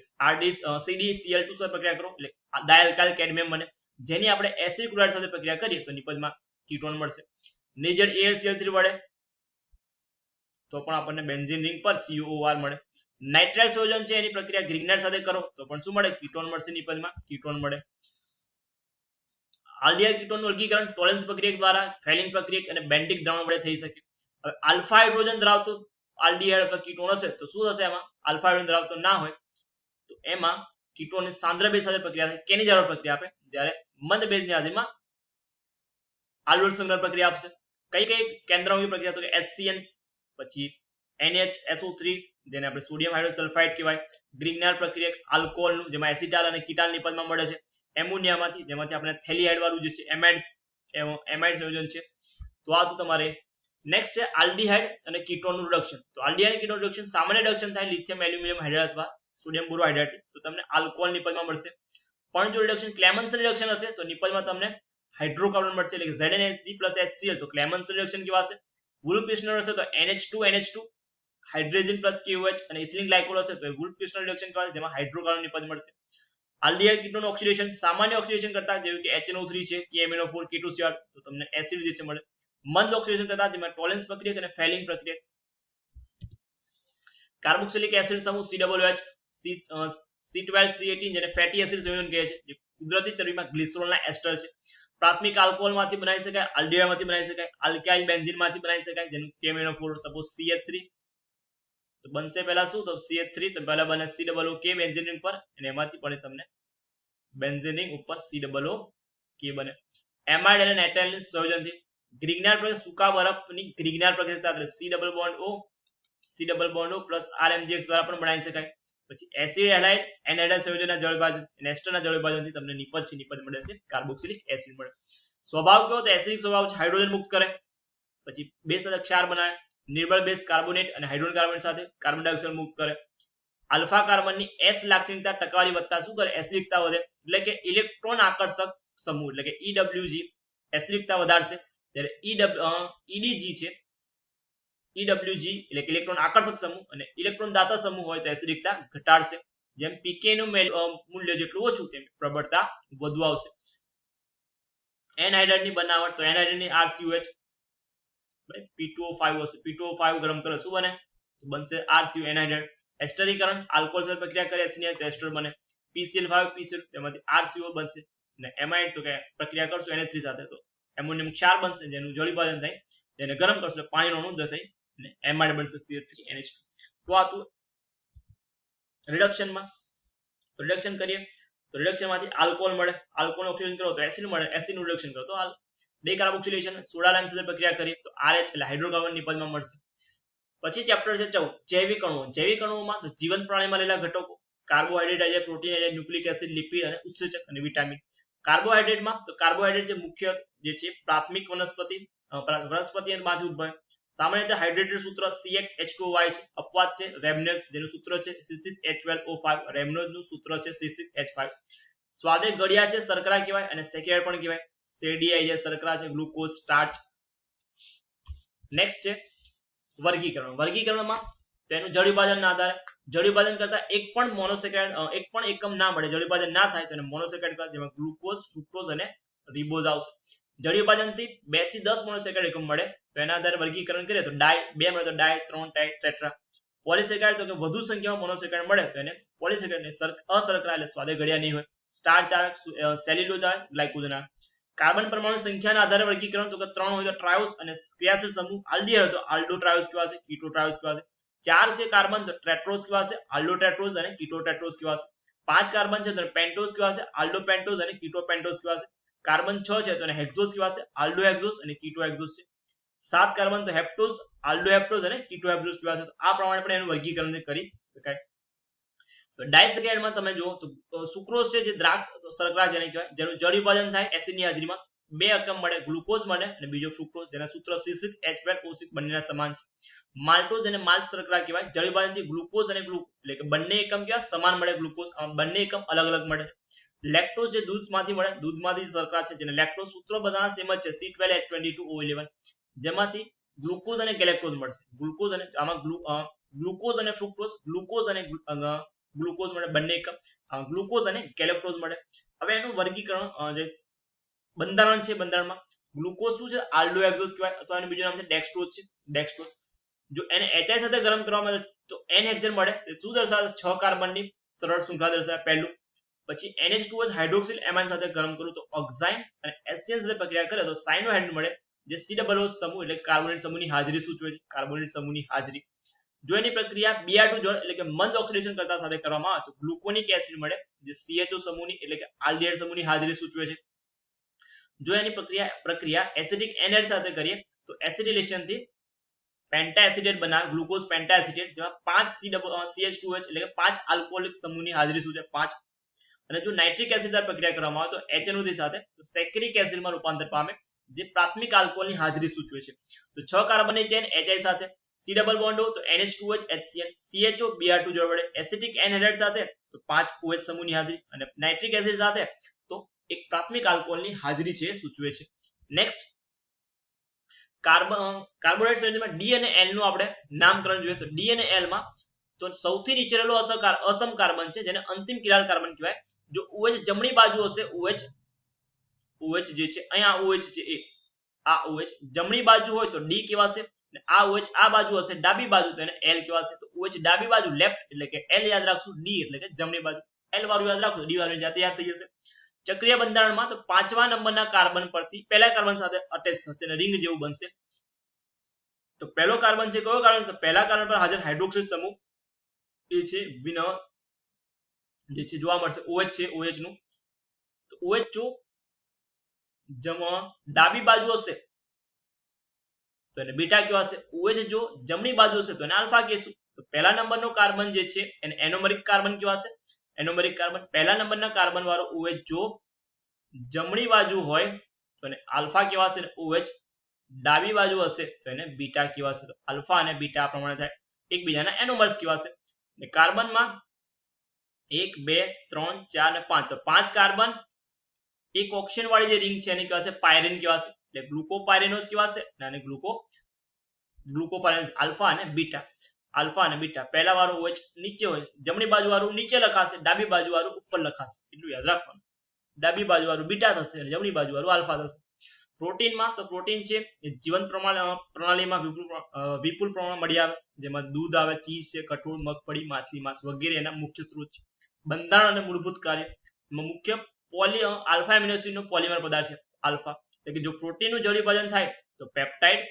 CdCl2 સાથે પ્રક્રિયા કરો એટલે ડાયલ્કાઇલ કેડમિયમ બને, જેની આપણે એસિડ ક્લોરાઇડ સાથે પ્રક્રિયા કરીએ તો નિપજમાં કીટોન મળશે. નિર્જળ AlCl3 વડે તો પણ આપણને બેન્ઝીન રિંગ પર COR મળે. નાઇટ્રાઇટ સંયોજન છે એની પ્રક્રિયા ગ્રિગ્નાર્ડ સાથે કરો તો પણ શું મળે? કીટોન મળશે. નિપજમાં કીટોન મળે. આલ્ડીહાઇડ કીટોનનું વર્ગીકરણ ટોલેન્સ પ્રક્રિયા દ્વારા, ફેલિંગ પ્રક્રિયા અને બેન્ડિક દ્રાવણ વડે થઈ શકે. હવે આલ્ફા હાઇડ્રોજન ધરાવતો આલ્ડીહાઇડ અથવા કીટોન હશે તો શું થશે? એમાં આલ્ફા હાઇડ્રોજન ધરાવતો ના હોય તો એમાં કીટોનની સાંદ્ર બેઝ સાથે પ્રક્રિયા થાય. કેની જરૂર પ્રક્રિયા આપે? જ્યારે મંદ બેઝની હાજરીમાં આલ્ડોલ સંગ્રહ પ્રક્રિયા આપશે. કઈ કઈ કેન્દ્રઓની પ્રક્રિયા? તો કે HCN પછી NHSO3 જેને આપણે સોડિયમ હાઇડ્રોસલ્ફાઇડ કહેવાય. ગ્રિગ્નાર્ડ પ્રક્રિયા આલ્કોહોલનું જેમાં એસિટાલ અને કીટાલ નિપજમાં મળે છે. એમોનિયામાંથી જેમાંથી આપણે થેલિહાઇડ વાળું જે છે એમાઇડ સંયોજન છે. તો આ તો તમારે નેક્સ્ટ છે આલ્ડીહાઇડ અને કીટોનનું રિડક્શન. તો આલ્ડીહાઇડ અને કીટોન રિડક્શન સામાન્ય રિડક્શન થાય લિથિયમ એલ્યુમિનિયમ હાઇડ્રાઇડ અથવા સોડિયમ બોરોહાઇડ્રાઇડ તો તમને આલ્કોહોલ નિપજમાં મળશે. પણ જો રિડક્શન ક્લેમન્સ રિડક્શન હશે તો નિપજમાં તમને હાઇડ્રોકાર્બન મળશે એટલે કે ZnHg HCl. તો ક્લેમન્સ રિડક્શન કેવા હશે? વુલ્ફ ક્રિસ્ટલ હશે તો NH2 હાઇડ્રોજન KOH અને ઇથિલિન ગ્લાયકોલ હશે તો વુલ્ફ ક્રિસ્ટલ રિડક્શન કેવા છે? જેમાં હાઇડ્રોકાર્બન નિપજ મળશે. આલ્ડીહાઇડ કીટોન ઓક્સિડેશન સામાન્ય ઓક્સિડેશન કરતા જેવું કે HNO3 છે, KMnO4, K2Cr તો તમને એસિડ જે છે મળે. મંદ ઓક્સિડેશન કરતા જેમાં ટોલેન્સ પ્રક્રિયા અને ફેલિંગ પ્રક્રિયા. કાર્બોક્સિલિક એસિડ સમૂહ COOH C12C18 જેને ફેટી એસિડ સંયોજન કહે છે, જે કુદરતી ચરબીમાં ગ્લિસરોલના એસ્ટર છે. પ્રાથમિક આલ્કોહોલમાંથી બનાવી શકાય, આલ્ડીહાઇડમાંથી બનાવી શકાય, આલ્કાઇલ બેન્ઝીનમાંથી બનાવી શકાય જેનું KMnO4 સપોઝ CH3 તો બનશે પહેલા શું? તો CH3 તો પહેલા બને COOK બેન્ઝીન રિંગ પર અને એમાંથી પણ તમને બેન્ઝીન રિંગ ઉપર COOK બને. એમાઇડ અને નાઇટ્રાઇલ સંયોજનથી ગ્રિગ્નાર્ડ પ્રક્રિયા સૂકા બરફની ગ્રિગ્નાર્ડ પ્રક્રિયા સાથે C double bond O plus RMGX દ્વારા પણ બનાવી શકાય. પછી એસિડ હેલાઇડ એનહાઇડ્રાઇડ સંયોજનના જળ વિભાજન અને એસ્ટરના જળ વિભાજનથી તમને નિપજ મળે છે કાર્બોક્સિલિક એસિડ મળે. સ્વભાવ કેવો? તો એસિડિક સ્વભાવ છે, હાઇડ્રોજન મુક્ત કરે. પછી બેઝ સાથે ક્ષાર બનાવે. નિર્બળ બેઝ કાર્બોનેટ અને હાઇડ્રોજન કાર્બોનેટ સાથે કાર્બન ડાયોક્સાઇડ મુક્ત કરે. આલ્ફા કાર્બનની S લાક્ષણિકતા ટકાવારી વધતા શું કરે? એસિડિકતા વધે એટલે કે ઇલેક્ટ્રોન આકર્ષક સમૂહ એટલે કે EWG એસિડિકતા વધારશે. જ્યારે EDG છે EWG એટલે કે ઇલેક્ટ્રોન આકર્ષક સમૂહ અને ઇલેક્ટ્રોન દાતા સમૂહ હોય તો એસિડિકતા ઘટાડશે. જેમ pK નું મૂલ્ય જેટલું ઓછું તેમ પ્રબળતા વધુ આવશે. એનહાઇડ્રાઇડ ની બનાવટ તો એનહાઇડ્રાઇડ ની RCOH P2O5 હશે. P2O5 ગરમ કરે શું બને? તો બનશે RCO એનહાઇડ્રાઇડ. એસ્ટરીકરણ આલ્કોહોલ સાથે પ્રક્રિયા કરે HCl તો એસ્ટર બને. PCl5 PCl તેમાંથી RCO બનશે અને એમાઇડ તો કે પ્રક્રિયા કરશો NH3 સાથે તો એમોનિયમ ક્ષાર બનશે જેનું જળ વિભાજન થાય, તેને ગરમ કરશો એટલે પાણીનો અણુ થઈ અને એમાઇડ બનશે CH3NH2. તો આ તો રિડક્શનમાં. તો રિડક્શન કરીએ તો રિડક્શનમાંથી આલ્કોહોલ મળે. આલ્કોહોલ ઓક્સિડેશન કરો તો એસિડ મળે. એસિડનું રિડક્શન કરો તો ડિકાર્બોક્સિલેશન સોડા લાઇમ સાથે પ્રક્રિયા કરીએ તો RH એટલે હાઇડ્રોકાર્બન નિપજમાં મળશે. પછી ચેપ્ટર છે 14 જૈવિક અણુઓ. જૈવિક અણુઓમાં તો જીવંત પ્રાણીમાં રહેલા ઘટકો કાર્બોહાઈડ્રેટ આવે, પ્રોટીન આવે, ન્યુક્લિક એસિડ, લિપિડ અને ઉત્સેચક અને વિટામિન. કાર્બોહાઈડ્રેટમાં તો કાર્બોહાઈડ્રેટ જે મુખ્ય જે છે પ્રાથમિક વનસ્પતિમાંથી ઉદ્ભવે. સામાન્ય રીતે હાઇડ્રેટેડ સૂત્ર CxH2O છે, અપવાદ છે રેમનેઝ જેનું સૂત્ર છે C6H12O5, રેમનોઝનું સૂત્ર છે C6H5. સ્વાદે ગળ્યા છે, શર્કરા કહેવાય અને સેકેરાઇડ પણ કહેવાય. શેરડી આવી જાય, શર્કરા છે, ગ્લુકોઝ, સ્ટાર્ચ. નેક્સ્ટ છે વર્ગીકરણ. વર્ગીકરણમાં તેનું જળ વિભાજનના આધારે જળ વિભાજન કરતા એક પણ મોનોસેકેરાઇડ એક પણ એકમ ના મળે, જળ વિભાજન ના થાય તો એને મોનોસેકેરાઇડ કહેવાય, જેમાં ગ્લુકોઝ, ફ્રુક્ટોઝ અને રિબોઝ આવશે. જળ વિભાજનથી 2 થી 10 મોનોસેકેરાઇડ એકમ મળે તો એના આધારે વર્ગીકરણ કરીએ તો ડાય 2 મળે તો ડાય, 3 ટાઈ, ટેટ્રા. પોલિસેકેરાઇડ તો કે વધુ સંખ્યામાં મોનોસેકેરાઇડ મળે તો એને પોલિસેકેરાઇડ અશર્કરા એટલે સ્વાદે ગળ્યા નહીં હોય. સ્ટાર્ચ આવે, સેલ્યુલોઝ આવે, ગ્લાયકોજન આવે. કાર્બન પરમાણુ સંખ્યાના આધારે વર્ગીકરણ તો કે 3 હોય તો ટ્રાયોસ અને ક્રિયાશીલ સમૂહ આલ્ડીહાઇડ હોય તો આલ્ડો ટ્રાયોસ કહેવાશે, કીટો ટ્રાયોસ કહેવાશે. 4 છે કાર્બન તો ટ્રેટ્રોસ કહેવાશે, આલ્ડો ટ્રેટ્રોસ અને કીટો ટ્રેટ્રોસ કહેવાશે. 5 કાર્બન છે તો પેન્ટોસ કહેવાશે, આલ્ડો પેન્ટોસ અને કીટો પેન્ટોસ કહેવાશે. કાર્બન 6 છે તો એને હેક્સોસ કહેવાશે, આલ્ડો હેક્સોસ અને કીટો હેક્સોસ છે. 7 કાર્બન તો હેપ્ટોસ, આલ્ડો હેપ્ટોસ અને કીટો હેપ્ટોસ કહેવાશે. તો આ પ્રમાણે પણ એનું વર્ગીકરણ કરી શકાય. તો ડાયસેકેરાઇડમાં તમે જુઓ તો સુક્રોઝ છે જે દ્રાક્ષ શર્કરા જેને કહેવાય, જેનું જળ વિભાજન થાય એસિડની હાજરીમાં 2 એકમ મળે, ગ્લુકોઝ મળે અને બીજો ફ્રુક્ટોઝ, જેના સૂત્ર C6H12O6 બંનેના સમાન છે. માલ્ટોઝ અને માલ્ટ શર્કરા કહેવાય, જળ વિભાજનથી ગ્લુકોઝ અને એટલે કે બંને એકમ કેવા સમાન મળે, ગ્લુકોઝ બંને એકમ અલગ અલગ મળે. લેક્ટોઝ જે દૂધમાંથી મળે, દૂધમાંથી શર્કરા છે જેને લેક્ટોઝ, સૂત્રો બધાના સેમ જ છે C12H22O11, જેમાંથી ગ્લુકોઝ અને ગેલેક્ટોઝ મળશે. ગ્લુકોઝ અને આમાં ગ્લુકોઝ અને ફ્રુક્ટોઝ, ગ્લુકોઝ અને ગ્લુકોઝ મળે બંને એકમ, ગ્લુકોઝ અને ગેલેક્ટોઝ મળે. હવે એનું વર્ગીકરણ જે બંધારણ છે, બંધારણમાં ગ્લુકોઝ શું છે આલ્ડો હેક્સોસ કહેવાય અથવા એનું બીજું નામ છે ડેક્સ્ટ્રોઝ છે, ડેક્સ્ટ્રોઝ. જો એને HI સાથે ગરમ કરવામાં આવે તો N હેક્સેન મળે, તે શું દર્શાવે 6 કાર્બનની સરળ શૃંખલા દર્શાવે પહેલું. પછી NH2OH હાઇડ્રોક્સિલ એમાઇન સાથે ગરમ કરું તો ઓક્સાઇન અને એસ્ટિયન સાથે પ્રક્રિયા કરે તો સાયનોહાઇડ મળે, જે COO સમૂહ એટલે કાર્બોનેટ સમૂહની હાજરી સૂચવે છે, કાર્બોનેટ સમૂહની હાજરી. જો એની પ્રક્રિયા Br2 જોડે એટલે કે મંદ ઓક્સિડેશન કરતા સાથે કરવામાં આવે તો ગ્લુકોનિક એસિડ મળે, જે CHO સમૂહની એટલે કે આલ્ડીહાઇડ સમૂહની હાજરી સૂચવે છે. જો એની પ્રક્રિયા એસિડિક એનએચ સાથે કરીએ તો એસિડિલેશન થી પેન્ટા એસિટેટ બનાવે, ગ્લુકોઝ પેન્ટા એસિટેટ, જેમાં 5 CH2H એટલે કે 5 આલ્કોહોલિક સમૂહની હાજરી સૂચવે 5. અને જો નાઇટ્રિક એસિડ સાથે પ્રક્રિયા કરવામાં આવે તો HNO3 સાથે તો સેક્રિક એસિડમાં રૂપાંતર પામે, જે પ્રાથમિક આલ્કોહોલની હાજરી સૂચવે છે. તો 6 કાર્બનની ચેન HI સાથે C ડબલ બોન્ડ હો તો NH2OH HCl, CHO Br2 જોડે એસિટિક એનહાઇડ્રેટ સાથે તો 5 OH સમૂહની હાજરી અને નાઇટ્રિક એસિડ સાથે તો એક પ્રાથમિક આલ્કોહોલની હાજરી છે સૂચવે છે. નેક્સ્ટ કાર્બોહાઈડ્રેટ સંયોજનમાં D અને L નું આપણે નામકરણ જોઈએ તો D અને L માં તો સૌથી નીચે રહેલો અસમ કાર્બન છે જેને અંતિમ કિરાલ કાર્બન કહેવાય. જો OH જમણી બાજુ હશે, OH જે છે અહીંયા OH છે એ આ OH જમણી બાજુ હોય તો D કહેવાશે, અને આ OH આ બાજુ હશે ડાબી બાજુ તો એને L કહેવાશે. તો OH ડાબી બાજુ લેફ્ટ એટલે કે L યાદ રાખશું, D એટલે કે જમણી બાજુ, L વાળું યાદ રાખો, D વાળું જાતે યાદ થઈ જશે. ચક્રીય બંધારણમાં તો 5મા નંબરના કાર્બન પરથી પહેલા કાર્બન સાથે અટેચ થશે અને રિંગ જેવું બનશે. તો પહેલો કાર્બન છે કયો કાર્બન, તો પહેલા કાર્બન પર હાજર હાઇડ્રોક્સિલ સમૂહ એ છે જે છે જોવા મળશે OH છે, OH નું તો OH જો ડાબી બાજુ હશે તો એને બીટા કહેવાશે, OH જો જમણી બાજુ હશે તો એને આલ્ફા કહેશું. તો પહેલા નંબરનો કાર્બન જે છે એને એનોમેરિક કાર્બન કહેવાશે, એનોમેરિક કાર્બન. પહેલા નંબરના કાર્બન વાળો OH જો જમણી બાજુ હોય તો એને આલ્ફા કહેવાશે, અને OH ડાબી બાજુ હશે તો એને બીટા કહેવાશે. તો આલ્ફા અને બીટા આ પ્રમાણે થાય, એકબીજાના એનોમર્સ કહેવાશે. કાર્બનમાં 1 2 3 4 અને 5 તો 5 કાર્બન એક ઓક્સિજન વાળી જે રિંગ છે એને કહેવાશે પાયરીન કહેવાશે, એટલે ગ્લુકોપાયરેનોસ કહેવાશે અને ગ્લુકોપાયરેનોસ આલ્ફા અને બીટા, આલ્ફા અને બીટા. પહેલા વાળું OH નીચે હોય, જમણી બાજુ વાળું નીચે લખાશે, ડાબી બાજુ વાળું ઉપર લખાશે, એટલું યાદ રાખવાનું. ડાબી બાજુ વાળું બીટા થશે અને જમણી બાજુ વાળું આલ્ફા થશે. પ્રોટીનમાં તો પ્રોટીન છે જીવંત પ્રણાલીમાં વિપુલ પ્રમાણમાં મળી આવે, જેમાં દૂધ આવે, ચીઝ છે, કઠોળ, મગફળી, માછલી, માંસ વગેરે એના મુખ્ય સ્ત્રોત છે. બંધારણ અને મૂળભૂત કાર્ય મુખ્ય આલ્ફા એમિનો એસિડનો પોલિમર પદાર્થ છે આલ્ફા, એટલે કે જો પ્રોટીનનું જળ વિભાજન થાય તો પેપ્ટાઇડનું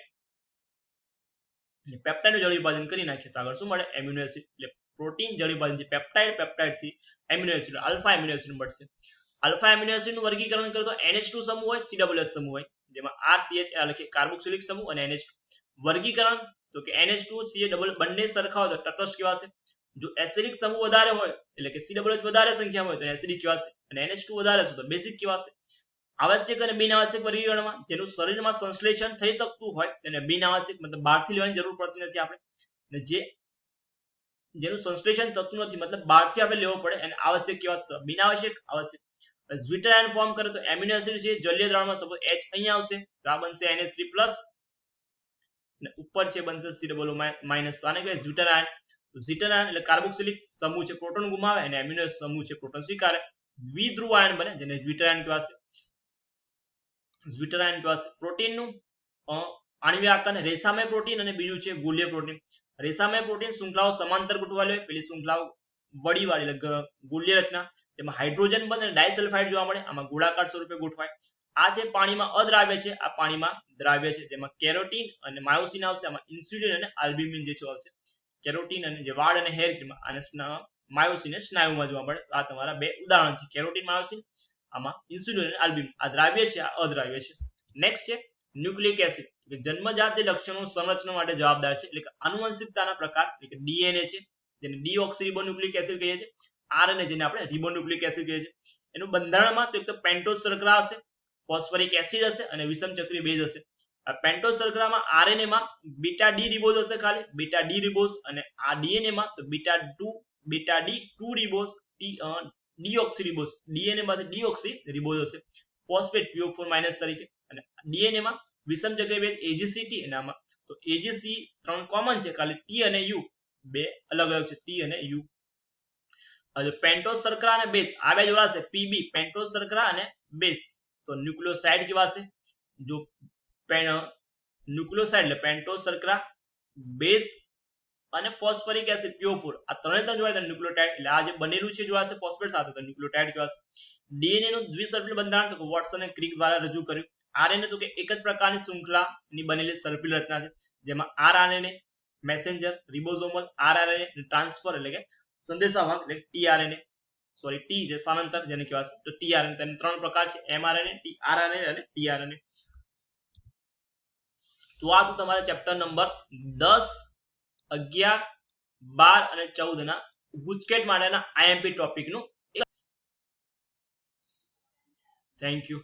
જળ વિભાજન કરી નાખીએ તો આગળ શું મળે એમિનો એસિડ. એટલે પ્રોટીન જળ વિભાજન છે પેપ્ટાઇડથી amino acid alpha amino acid મળશે. આલ્ફા એમિનો એસિડનું વર્ગીકરણ કરો તો NH2 સમૂહ હોય, COOH સમૂહ હોય, જેમાં RCH એટલે કાર્બોક્સિલિક સમૂહ અને NH2 વર્ગીકરણ તો કે NH2 CH બંને સરખા હોય તો તટસ્થ કહેવાશે. જો એસિડિક સમૂહ વધારે હોય એટલે કે CH વધારે સંખ્યામાં હોય તો એસિડિક કહેવાશે અને NH2 વધારે છે તો બેઝિક કહેવાશે. આવશ્યક અને બિનઆવશ્યક વર્ગીકરણમાં જેનું શરીરમાં સંશ્લેષણ થઈ શકતું હોય તેને બિનઆવશ્યક મતલબ બહારથી લેવાની જરૂર પડતી નથી આપણે, અને જેનું સંશ્લેષણ થતું નથી મતલબ બહારથી આપણે લેવો પડે અને આવશ્યક કહેવાશે. બિનઆવશ્યક આવશ્યક. ઝ્વિટર આયન ફોર્મ કરે તો એમિનો એસિડ છે જલીય દ્રાવણમાં સપોઝ H અહીંયા આવશે તો આ બનશે NH3+ અને ઉપર છે બનશે COO- તો આને કહેવાય ઝ્વિટર આયન. ઝ્વિટર આયન એટલે કાર્બોક્સિલિક સમૂહ છે પ્રોટોન ગુમાવે અને એમિનો સમૂહ છે પ્રોટોન સ્વીકારે, દ્વિધ્રુવ આયન બને જેને ઝ્વિટર આયન કહેવાશે. ઝ્વિટર આયન કહેવાશે. પ્રોટીનનું આણ્વિક આકાર રેસામય પ્રોટીન અને બીજું છે ગોલીય પ્રોટીન. રેસામય પ્રોટીન શૃંખલાઓ સમાંતર ગોઠવાયેલી હોય, પેલી શૃંખલાઓ વળીવાળી એટલે ગોલીય રચના, તેમાં હાઇડ્રોજન બંધ અને ડાયસલ્ફાઇડ જોવા મળે, આમાં ગોળાકાર સ્વરૂપે ગોઠવાય. આ છે પાણીમાં અદ્રાવ્ય છે, આ પાણીમાં દ્રાવ્ય છે, તેમાં કેરોટીન અને માયોસિન આવશે, આમાં ઇન્સ્યુલિન અને આલ્બ્યુમિન જે છે આવશે. કેરોટીન અને જે વાળ અને હેર ક્રીમ અને માયોસિન સ્નાયુમાં જોવા મળે. આ તમારા બે ઉદાહરણ છે, કેરોટીન માયોસિન, આમાં ઇન્સ્યુલિન અને આલ્બ્યુમિન. આ દ્રાવ્ય છે, આ અદ્રાવ્ય છે. નેક્સ્ટ છે ન્યુક્લિક એસિડ, જન્મજાત લક્ષણો સંરચના માટે જવાબદાર છે એટલે કે આનુવંશિકતાના પ્રકાર એટલે કે ડીએનએ છે જેને ડીઓક્સીરિબોન્યુક્લિક એસિડ કહીએ છીએ, આરએનએ જેને આપણે રિબોન્યુક્લિક એસિડ કહીએ છીએ. એનું બંધારણમાં તો એક તો પેન્ટોઝ શર્કરા હશે, ફોસ્ફરિક એસિડ હશે અને વિષમ ચક્રીય બેઝ હશે. આ પેન્ટોઝ શર્કરામાં આરએનએ માં બીટા ડી રિબોઝ હશે, ખાલી બીટા ડી રિબોઝ, અને આ ડીએનએ માં તો બીટા ડી 2 રિબોઝ ડીઓક્સીરિબોઝ, ડીએનએ માંથી ડીઓક્સી રિબોઝ હશે, ફોસ્ફેટ PO4- તરીકે. અને ડીએનએ માં વિષમ ચક્રીય બેઝ એજીસીટી અને આમાં તો એજીસી 3 કોમન છે, ખાલી ટી અને યુ બે અલગ અલગ છે, ટી અને યુ. હવે પેન્ટોઝ શર્કરા અને બેઝ આ બે જોડાશે, પીબી પેન્ટોઝ શર્કરા અને બેઝ તો ન્યુક્લિયોસાઇડ કહેવાશે. જો ન્યુક્લિયોસાઇડ એટલે પેન્ટોઝ શર્કરા, બેઝ અને ફોસ્ફરિક એસિડ PO4 આ ત્રણે જોડાય તો ન્યુક્લિયોટાઇડ, એટલે આ જે બનેલું છે જોડાશે ફોસ્ફેટ સાથે તો ન્યુક્લિયોટાઇડ કહેવાશે. ડીએનએ નું દ્વિસર્પિલ બંધારણ તો વોટસન અને ક્રિક દ્વારા રજૂ કર્યું. આરએનએ તો કે એક જ પ્રકારની શૃંખલાની બનેલી સર્પિલ રચના છે જેમાં આરઆરએનએ મેસેન્જર, રિબોઝોમલ, આરઆરએનએ ટ્રાન્સફર એટલે કે સંદેશાવાહક એટલે ટીઆરએનએ, સોરી ટી જે સ્થાનાંતર જેને કહેવાશે તો ટીઆરએનએ. તેના 3 પ્રકાર છે, એમઆરએનએ, આરઆરએનએ અને ટીઆરએનએ. તો આ તો તમારા ચેપ્ટર નંબર 10, 11, 12 અને 14 ના ગુજકેટ માટેના આઈએમપી ટોપિકનું. Thank you.